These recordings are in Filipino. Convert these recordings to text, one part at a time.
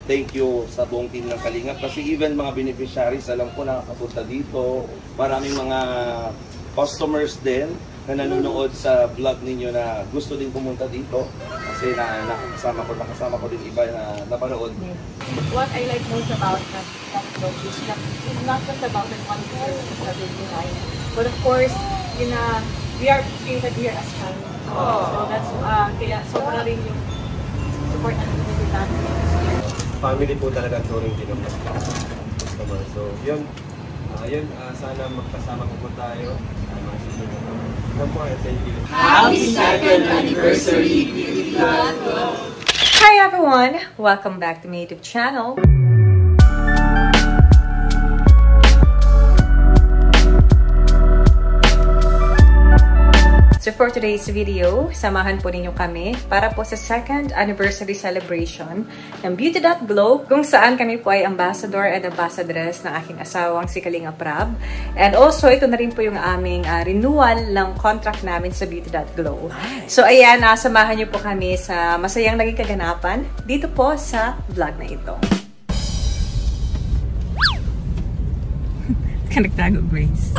thank you sa buong team ng Kalingap. Kasi even mga beneficiaries, alam ko nakakapunta dito. Maraming mga customers din na nanonood sa vlog ninyo na gusto din pumunta dito. Kasi nakasama ko din iba na napanood. What I like most about that vlog is that it's not just about the content that is behind, but of course, we are created here as family. So that's kaya sobra rin yung support na nililin natin. Family po talaga turing din ng customer. So yun, sana magkasama po tayo. Happy 2nd anniversary, Beauty Vlog! Hi everyone! Welcome back to my YouTube channel. So for today's video, samahan po ninyo kami para po sa 2nd anniversary celebration ng Beauty.Glow, kung saan kami po ay ambassador and ambassadress ng aking asawang si Kalinga Prab. And also, ito na rin po yung aming renewal ng contract namin sa Beauty.Glow. So ayan, samahan niyo po kami sa masayang naging kaganapan dito po sa vlog na ito. Nagtago, Grace.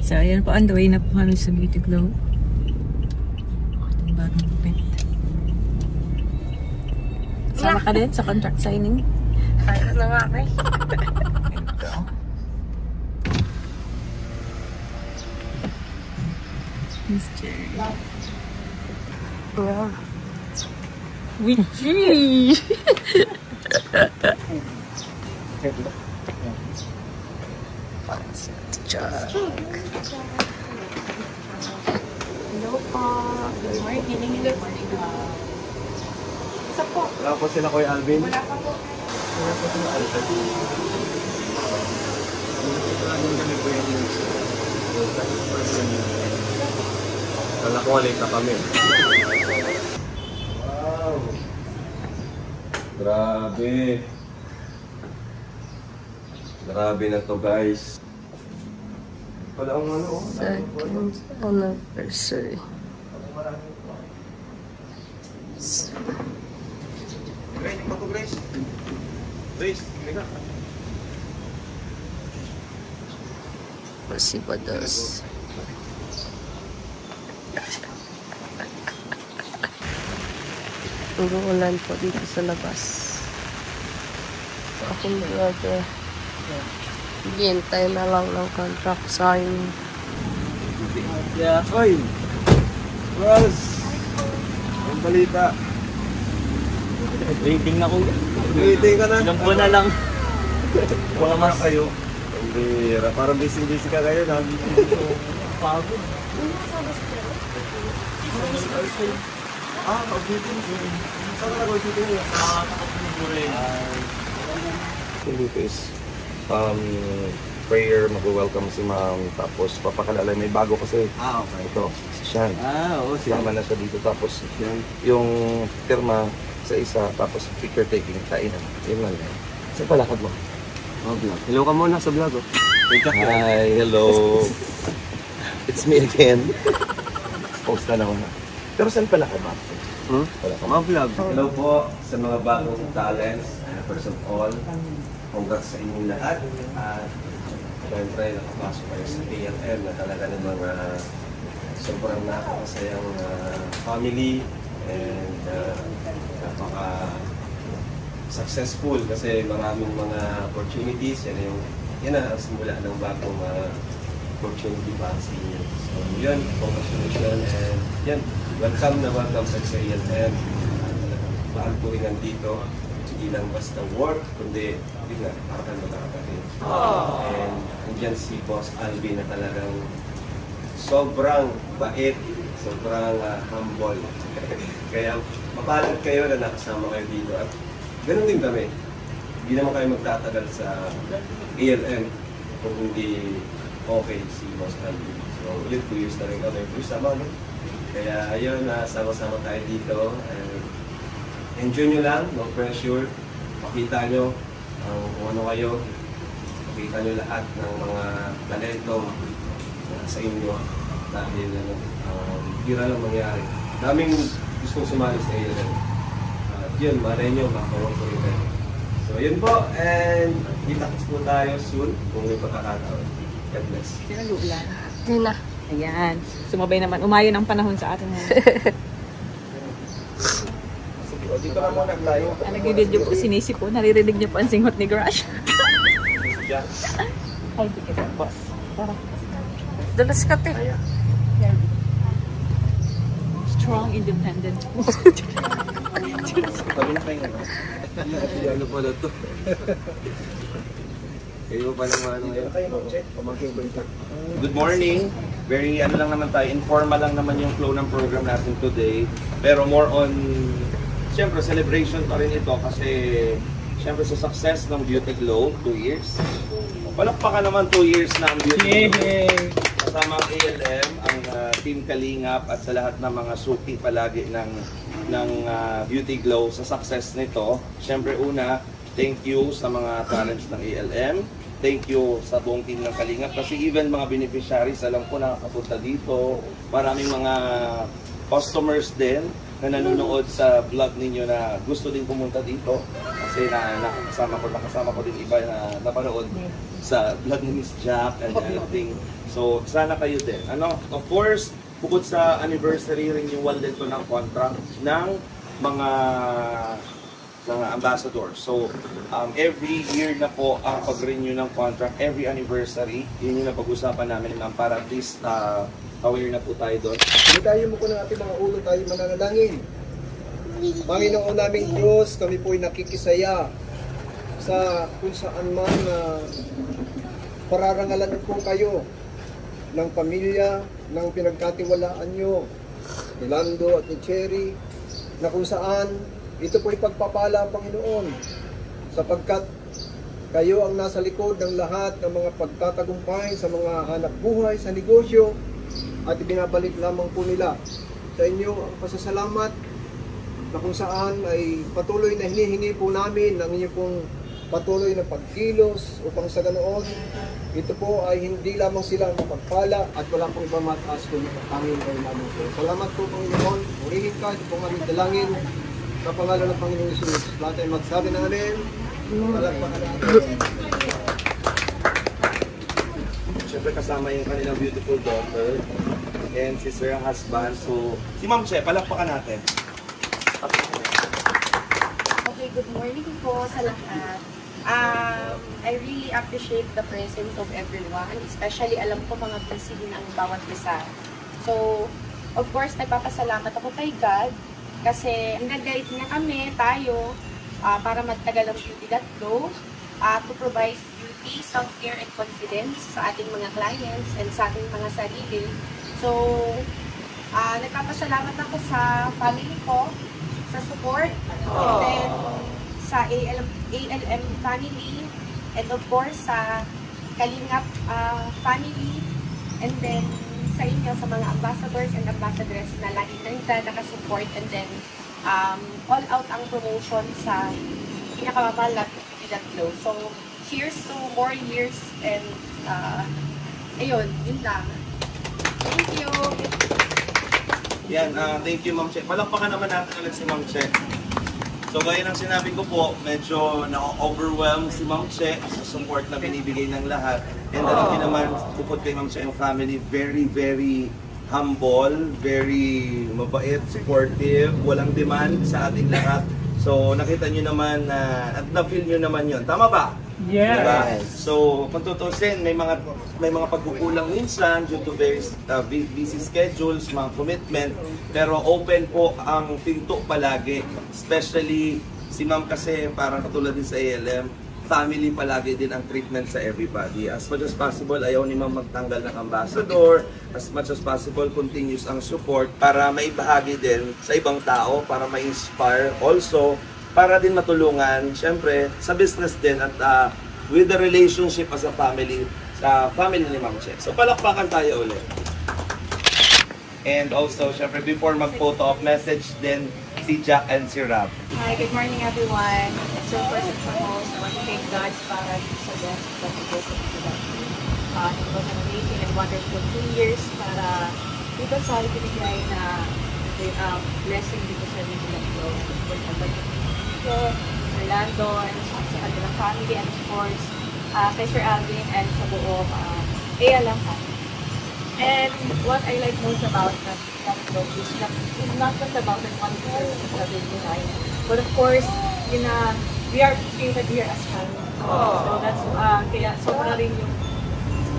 So, ayan po, on the way na po kami sa Beauty.Glow. Itong bagong gupit. Sama ka din sa contract signing? Kaya na nga kay. Miss Jerry. Wow. Witchy! Hello po. Good morning. Good morning. Isa po. Wala po sila Kuya Alvin. Wala pa po. Wala po sila Alvin. Wala ko alita kami. Wow! Grabe! Grabe na to, guys. Wala akong ano, 2nd anniversary. Grace, ikaw to, Grace. Grace, hindi ka. Pasipados. Ulan po dito sa labas. So, akong mga hintay na lang ng contract sign. Yeah. Oy! Rose! Ang balita. Waiting na ko. Waiting ka na. Ilang po na lang. Wala mas kayo. Ang bira. Parang busy-busy ka kayo na. Pagod. Pag-meeting. Saan ka nag-meeting? Dito is prayer, mag-welcome si ma'am, tapos papakalala, may bago kasi. Okay. Ito, si Sean. Oo. Sama na siya dito, tapos yung pirma sa isa, tapos picture taking, kainan. Yun lang yan. Saan palakad mo? Vlog. Hello ka muna sa vlog. Hi, hello. It's me again. Post na naman. Pero saan palakad mo? Vlog. Hello po sa mga bagong talents. First of all, congrats sa inyong lahat. At syempre, nakapasok kayo sa ALM na talaga namang sobrang napakasayang family and napaka-successful kasi maraming mga opportunities. Yan ang simula ng bagong opportunity para sa inyo. So yun, congratulations and yan, welcome sa ALM. Mahal po rin nandito. Hindi lang basta work, kundi yun nga, parang magkakapatid. And andyan si Boss Alvin na talagang sobrang bait, sobrang humble. Kaya mapalad kayo na nakasama kayo dito. At ganun din kami. Hindi naman kayo magtatagal sa ALM kung hindi okay si Boss Alvin. So yun, 2 years na rin kami. 2 years sama, no? Kaya yun, sama-sama tayo dito. Enjoy nyo lang, no pressure. Pakita nyo kung ano kayo. Pakita nyo lahat ng mga talento sa inyo. Dahil bira lang mangyari. Daming gustong sumali sa ALM. yun, malay nyo, makakawag ko rin kayo. So yun po, and kita-kits po tayo soon kung may pagkakataon. God bless. Sino lulan? Yun na. Ayan. Sumabay naman. Umayon ang panahon sa atin. O, dito na muna tayo. Nag-video po sinisi po. Naririnig niyo po ang singhot ni Grash. Yeah. Ay, di kita, boss. Tara. Dulas ka, te. Strong, independent. Sabi na kayo nga. Ano pala to? Kayo pa naman ano yan? Pamangking ba ito? Good morning. Very ano lang naman tayo, informal lang naman yung flow ng program natin today. Pero more on, siyempre celebration pa rin ito kasi siyempre sa success ng Beauty Glow, 2 years. Palakpakan naman 2 years na ang Beauty Glow. Kasama ang ALM, ang Team Kalingap at sa lahat ng mga suki palagi ng Beauty Glow sa success nito. Siyempre una, thank you sa mga talents ng ALM. Thank you sa buong team ng Kalingap kasi even mga beneficiaries, alam ko nakakapunta dito. Maraming mga customers din na nanonood sa vlog ninyo na gusto din pumunta dito. Kasi nakasama ko din iba na napanood sa vlog ni Miss Jack and everything. So sana kayo din. Of course, bukod sa anniversary, renewal din to ng contract ng mga ambassador. So, every year na po ang pag-renew ng contract, every anniversary, yun yung napag-usapan namin para at least aware na po tayo doon. Tayo mo ko ng ating mga ulo, tayo mananalangin. Panginoon naming Diyos, kami po'y nakikisaya sa kung saan man na pararangalan po kayo ng pamilya, ng pinagkatiwalaan nyo, ni Lando at ni Cherry, na kung saan ito po'y pagpapala, Panginoon, sapagkat kayo ang nasa likod ng lahat ng mga pagtatagumpay sa mga hanap buhay, sa negosyo, at ibinabalik lamang po nila sa inyo ang pasasalamat na kung saan ay patuloy na hinihingi po namin ang inyong pong patuloy na pagkilos upang sa ganoon, ito po ay hindi lamang sila mapagpala at wala pong ibang mataas kung tanging kayo lamang po. Salamat po, Panginoon. Purihin ka, ito pong aming dalangin sa pangalan ng Panginoon Jesus. Lahat ay magsabi na amen. Palagpakan natin. Siyempre kasama yung kanilang beautiful daughter and si Sir husband. So, si Ma'am Che, palakpakan natin. Okay, good morning po sa lahat. I really appreciate the presence of everyone. Especially, alam ko mga busy din ang bawat isa. So, of course, nagpapasalamat ako kay God kasi nag-guide niya kami, tayo, para magtagal ang Beauty.Glow to provide beauty, self-care, and confidence sa ating mga clients and sa ating mga sarili. So, nagpapasalamat ako sa family ko, sa support, and then sa ALM family, and of course sa Kalingap family, and then sa inyo, sa mga ambassadors and ambassadress na lagi na nakasupport, and then all out ang promotion sa pinakamamahal na Beauty.Glow. So, cheers to more years, and ayun, yun lang. Thank you! Yan, thank you Ma'am Che. Palakpakan naman natin ulit si Ma'am Che. So gaya ng sinabi ko po, medyo na-overwhelm si Ma'am Che sa support na binibigay ng lahat. And alam niyo naman, bukod kay Ma'am Che, yung family, very, very humble, very mabait, supportive, walang demand sa ating lahat. So nakita niyo naman na, at na-feel niyo naman yun. Tama ba? Yes. Diba? So, kung tutusin, may mga pagkukulang minsan due to very busy schedules, mga commitment, pero open po ang pinto palagi. Especially, si Ma'am kasi parang katulad din sa ALM, family palagi din ang treatment sa everybody. As much as possible, ayaw ni Ma'am magtanggal ng ambassador. As much as possible, continuous ang support para maibahagi din sa ibang tao, para ma-inspire also, para din matulungan, syempre, sa business din at with the relationship as a family, sa family ni Ma'am Che. So, palakpakan tayo ulit. And also, syempre, before mag-photo of message din si Jack and si Rab. Hi, good morning everyone. So first and foremost, I want to thank God para sa best that He goes into that. It was an amazing and wonderful 2 years para dito sa ibinigay na blessing dito sa Beauty.Glow. Enrique, Orlando, and sa kanilang family, and of course, kay Sir Alvin and sa buong ALM family. And what I like most about that vlog is not just about the one services that we provide, but of course, we are treated here as family. So that's kaya sobra rin yung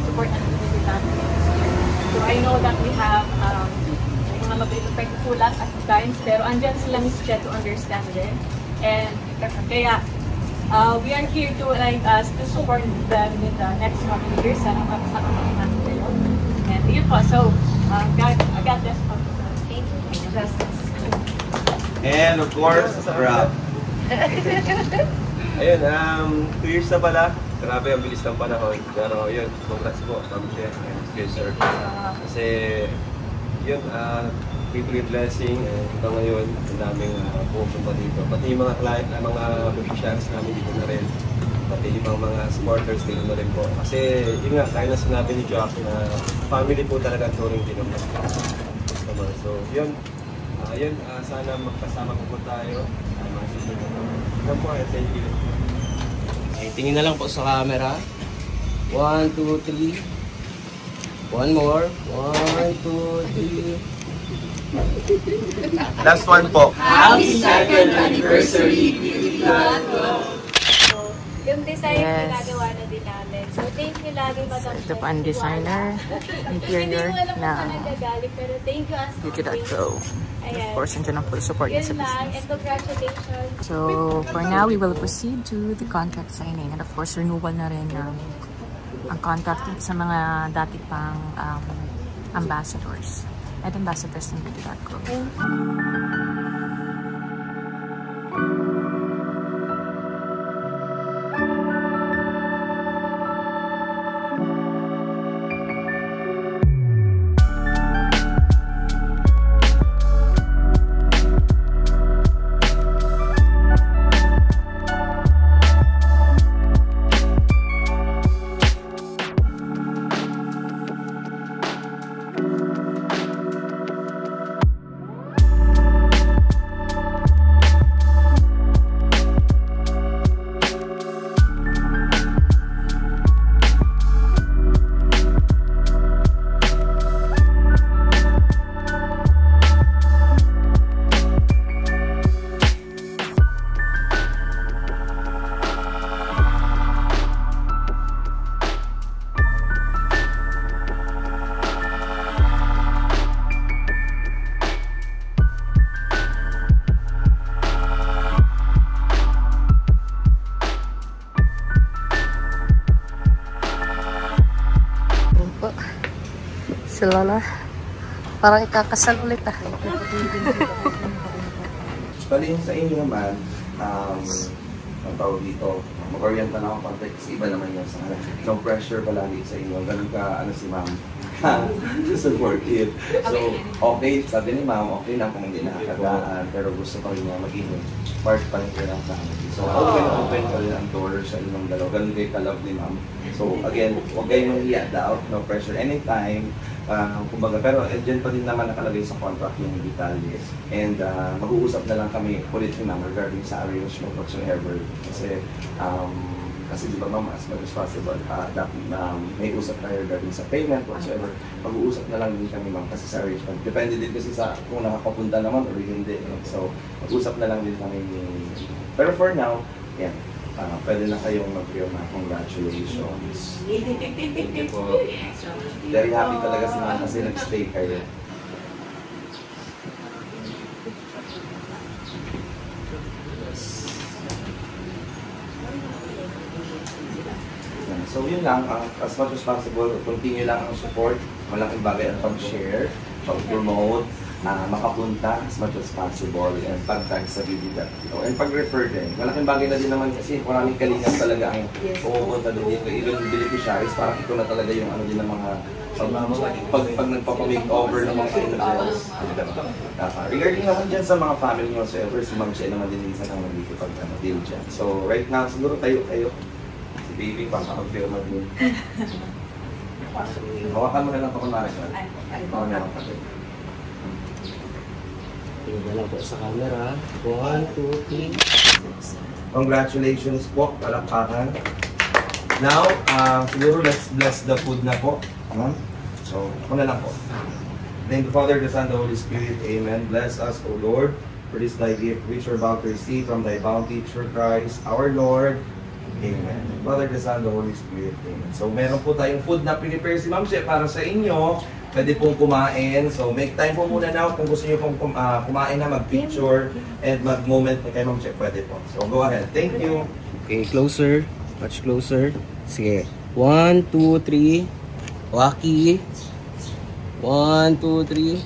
support na nabibigay natin this year. So I know that we have mga mabibigay kulat at times, pero andyan sila Miss Che to understand din. And kaya we are here to to support them in the next coming years. Sana makasama kami natin kayo. And yun po, so God bless po. Thank you. Justice. And of course, Rob. Ayun, 2 years na pala. Grabe, ang bilis ng panahon. Pero yun, congrats po, Ma'am Che and kay Sir. Kasi yun, big blessing. Hanggang ngayon, ang daming pupunta dito. Pati yung mga client, mga beneficiaries namin dito na rin. Pati ibang mga supporters dito na rin po. Kasi yun nga, kaya na sinabi ni Jock na family po talaga ang turing din naman. So yun, sana magkasama po tayo. Thank you. Okay, tingin na lang po sa camera. 1, 2, 3. One more. 1, 2, 3. Last one po. Happy 2nd anniversary! Yung design Yes. ginagawa na din namin. So thank you lagi, Madam. Ito pa ang designer, interior na pero thank you as Beauty.Glow. Of course, nandiyan ang full support niya sa Yun lang, and business. congratulations. So, for now, we will proceed to the contract signing. And of course, renewal na rin ang contract sa mga dati pang ambassadors. At ambassadors ng Beauty.Glow. Si Lola, parang ikakasal ulit ah. Bali sa inyo naman, ang tawag dito, mag-orienta na ako konti kasi iba naman yan sa kanila. No pressure palagi sa inyo. Ganun ka, si ma'am, supportive. So, okay, sabi ni ma'am, okay lang kung hindi nakakadaan, pero gusto pa rin niya maging part pa rin kayo ng family. So, open ka rin ang door sa inyong dalawa. Ganun kayo ka-love ni ma'am. So, again, huwag kayong mag-i-doubt, no pressure anytime. Kumbaga, pero dyan pa din naman nakalagay sa contract yung detalye. And mag-uusap na lang kami ulit ni ma'am regarding sa arrangement whatsoever. Kasi di ba ma'am, as much as possible, may usap tayo regarding sa payment whatsoever. Mag-uusap na lang din kami ma'am kasi sa arrangement. Depende din kasi sa kung nakapapunta naman o hindi. So, mag-usap na lang din kami. Pero for now, yan. Pwede na kayong mag-firma. Congratulations. Thank you po. Very happy talaga si ma'am kasi nag-stay kayo. So yun lang, as much as possible, continue lang ang support. Malaking bagay ang pag-share, pag-promote, makapunta as much as possible, and pag-tag sa Beauty.Glow. And pag-refer din. Malaking bagay na din naman kasi maraming kalingas talaga ang pumunta din dito. Even beneficiaries, parang ito na talaga yung ano din ng mga pag nagpapa-makeover ng mga angels. Regarding naman dyan sa mga family whatsoever, si Ma'am Che naman din minsan ang nagpipag-deal dyan. So right now, siguro kayo. Si baby, pakakag-firma din. Hawakan mo na lang ito kunwari. Tingnan na lang po sa camera. 1, 2, 3. Congratulations po, palakpakan. Now, siguro let's bless the food na po. So, ako na lang po. Thank you, Father, the Son, the Holy Spirit. Amen. Bless us, O Lord, for this thy gift, which we're about to receive from thy bounty through Christ, our Lord. Amen. Father, the Son, the Holy Spirit. Amen. So, meron po tayong food na pinipare si Ma'am Che para sa inyo. Pwede pong kumain. So, make time po muna now. Kung gusto niyo pong kumain na, mag-picture, and mag-moment kay Ma'am Che, pwede po. So, go ahead. Thank you. Okay, closer. Much closer. Sige. 1, 2, 3. Waki. 1, 2, 3.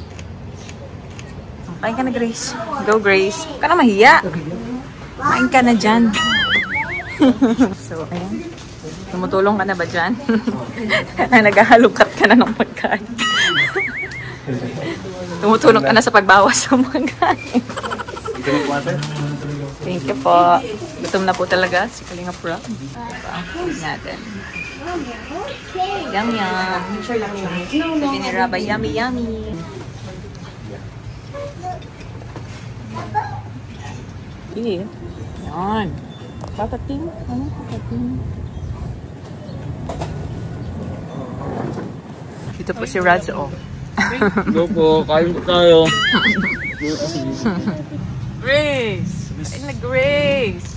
Kain ka na, Grace. Go, Grace. Huwag ka na mahiya. Kain ka na dyan. So, ayan. Tumutulong ka na ba dyan? Naghahalukat ka na ng pagkain. Tumutulong ka na sa pagbawas sa pagkain. Thank you po. Gutom na po talaga si Kalinga Prab. Food natin. Yum yum. Sabi ni Rabba, yummy yummy. Sige. Yan. Patating. Ano? Patating. Dito po si Radzo. Go po, kain po tayo. Grace! Kain na, Grace!